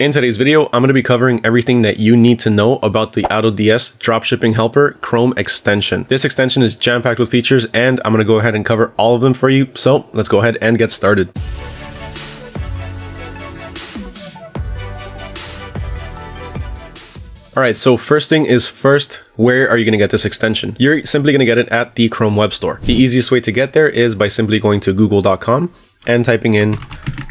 In today's video, I'm going to be covering everything that you need to know about the AutoDS Dropshipping Helper Chrome extension. This extension is jam-packed with features, and I'm going to go ahead and cover all of them for you. So let's go ahead and get started. All right, so first thing is first, where are you going to get this extension? You're simply going to get it at the Chrome Web Store. The easiest way to get there is by simply going to google.com and typing in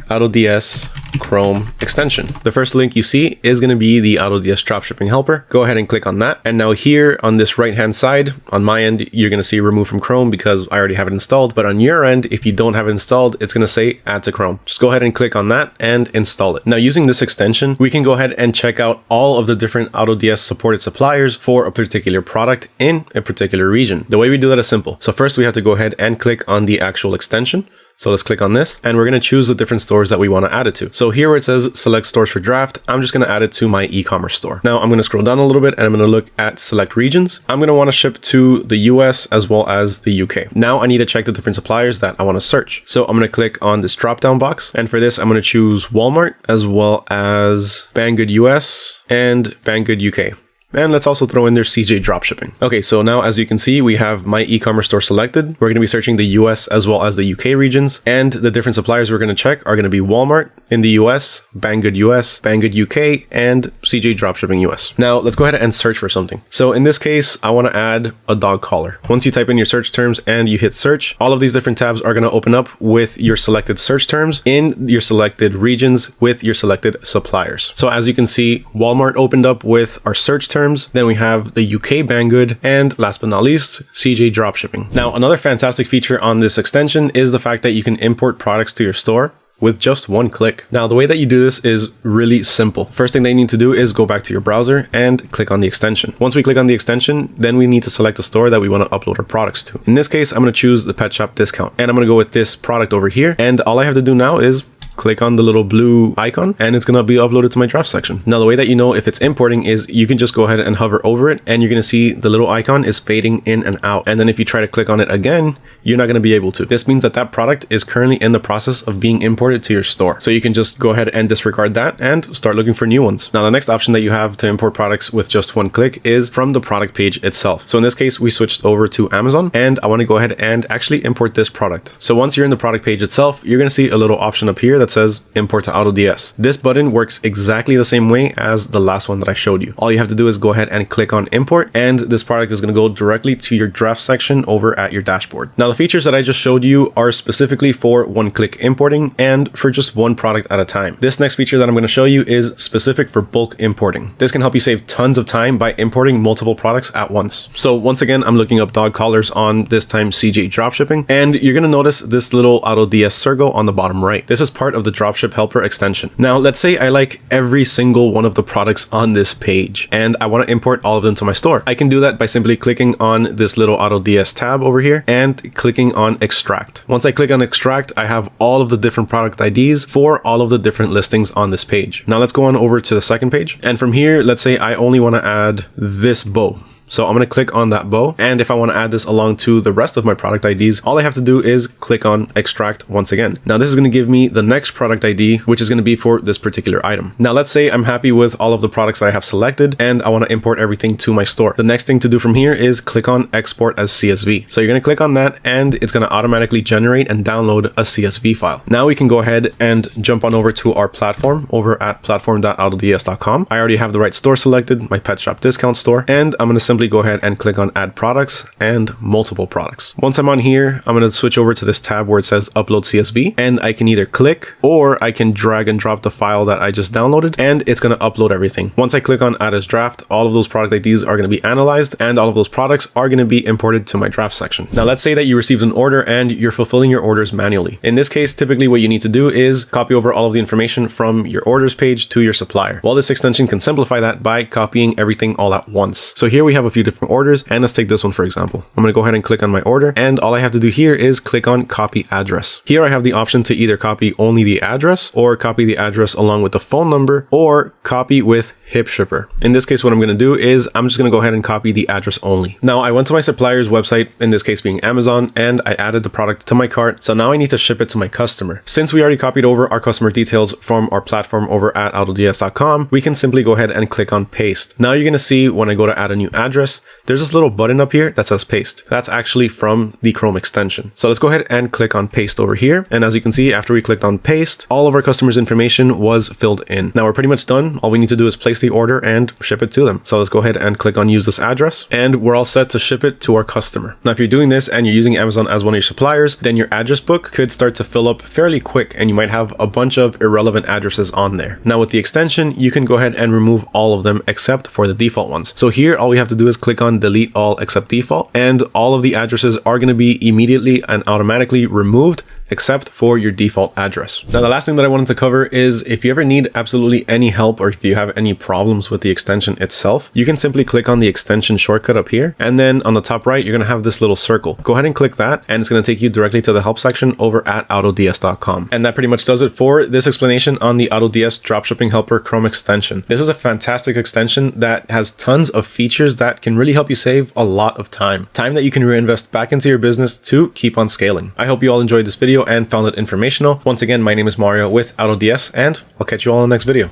AutoDS Chrome extension. The first link you see is going to be the AutoDS Dropshipping Helper. Go ahead and click on that. And now here on this right-hand side, on my end, you're going to see remove from Chrome because I already have it installed. But on your end, if you don't have it installed, it's going to say add to Chrome. Just go ahead and click on that and install it. Now, using this extension, we can go ahead and check out all of the different AutoDS supported suppliers for a particular product in a particular region. The way we do that is simple. So first we have to go ahead and click on the actual extension. So let's click on this and we're going to choose the different stores that we want to add it to. So here where it says select stores for draft, I'm just going to add it to my eCommerce store. Now I'm going to scroll down a little bit and I'm going to look at select regions. I'm going to want to ship to the US as well as the UK. Now I need to check the different suppliers that I want to search. So I'm going to click on this drop down box. And for this, I'm going to choose Walmart as well as Banggood US and Banggood UK. And let's also throw in their CJ Dropshipping. Okay, so now as you can see, we have my eCommerce store selected. We're going to be searching the US as well as the UK regions. And the different suppliers we're going to check are going to be Walmart in the US, Banggood UK, and CJ Dropshipping US. Now let's go ahead and search for something. So in this case, I want to add a dog collar. Once you type in your search terms and you hit search, all of these different tabs are going to open up with your selected search terms in your selected regions with your selected suppliers. So as you can see, Walmart opened up with our search terms. Then we have the UK Banggood, and last but not least, CJ Dropshipping. Now, another fantastic feature on this extension is the fact that you can import products to your store with just one click. Now, the way that you do this is really simple. First thing they need to do is go back to your browser and click on the extension. Once we click on the extension, then we need to select a store that we want to upload our products to. In this case, I'm going to choose the pet shop discount, and I'm going to go with this product over here. And all I have to do now is click on the little blue icon and it's going to be uploaded to my draft section. Now, the way that you know if it's importing is you can just go ahead and hover over it and you're going to see the little icon is fading in and out. And then if you try to click on it again, you're not going to be able to. This means that that product is currently in the process of being imported to your store. So you can just go ahead and disregard that and start looking for new ones. Now, the next option that you have to import products with just one click is from the product page itself. So in this case, we switched over to Amazon and I want to go ahead and actually import this product. So once you're in the product page itself, you're going to see a little option up here that says import to AutoDS. This button works exactly the same way as the last one that I showed you. All you have to do is go ahead and click on import, and this product is going to go directly to your draft section over at your dashboard. Now, the features that I just showed you are specifically for one-click importing and for just one product at a time. This next feature that I'm going to show you is specific for bulk importing. This can help you save tons of time by importing multiple products at once. So once again, I'm looking up dog collars on this time CJ Dropshipping, and you're going to notice this little AutoDS circle on the bottom right. This is part of the Dropship Helper extension. Now, let's say I like every single one of the products on this page and I want to import all of them to my store. I can do that by simply clicking on this little AutoDS tab over here and clicking on extract. Once I click on extract, I have all of the different product IDs for all of the different listings on this page. Now let's go on over to the second page. And from here, let's say I only want to add this bow. So I'm going to click on that bow. And if I want to add this along to the rest of my product IDs, all I have to do is click on extract once again. Now this is going to give me the next product ID, which is going to be for this particular item. Now let's say I'm happy with all of the products that I have selected and I want to import everything to my store. The next thing to do from here is click on export as CSV. So you're going to click on that and it's going to automatically generate and download a CSV file. Now we can go ahead and jump on over to our platform over at platform.autods.com. I already have the right store selected, my pet shop discount store, and I'm going to simply go ahead and click on add products and multiple products. Once I'm on here, I'm going to switch over to this tab where it says upload CSV, and I can either click or I can drag and drop the file that I just downloaded and it's going to upload everything. Once I click on add as draft, all of those product IDs are going to be analyzed and all of those products are going to be imported to my draft section. Now let's say that you received an order and you're fulfilling your orders manually. In this case, typically what you need to do is copy over all of the information from your orders page to your supplier. Well, this extension can simplify that by copying everything all at once. So here we have a few different orders, and let's take this one for example. I'm going to go ahead and click on my order, and all I have to do here is click on copy address. Here I have the option to either copy only the address, or copy the address along with the phone number, or copy with hip shipper. In this case, what I'm going to do is I'm just going to go ahead and copy the address only. Now I went to my supplier's website, in this case being Amazon, and I added the product to my cart. So now I need to ship it to my customer. Since we already copied over our customer details from our platform over at AutoDS.com, we can simply go ahead and click on paste. Now you're going to see when I go to add a new address, there's this little button up here that says paste. That's actually from the Chrome extension. So let's go ahead and click on paste over here. And as you can see, after we clicked on paste, all of our customers' information was filled in. Now we're pretty much done. All we need to do is place the order and ship it to them. So let's go ahead and click on use this address, and we're all set to ship it to our customer. Now, if you're doing this and you're using Amazon as one of your suppliers, then your address book could start to fill up fairly quick, and you might have a bunch of irrelevant addresses on there. Now with the extension, you can go ahead and remove all of them except for the default ones. So here, all we have to do is click on delete all except default, and all of the addresses are going to be immediately and automatically removed except for your default address. Now, the last thing that I wanted to cover is if you ever need absolutely any help, or if you have any problems with the extension itself, you can simply click on the extension shortcut up here. And then on the top right, you're going to have this little circle. Go ahead and click that, and it's going to take you directly to the help section over at AutoDS.com. And that pretty much does it for this explanation on the AutoDS Dropshipping Helper Chrome extension. This is a fantastic extension that has tons of features that can really help you save a lot of time that you can reinvest back into your business to keep on scaling. I hope you all enjoyed this video and found it informational. Once again, my name is Mario with AutoDS, and I'll catch you all in the next video.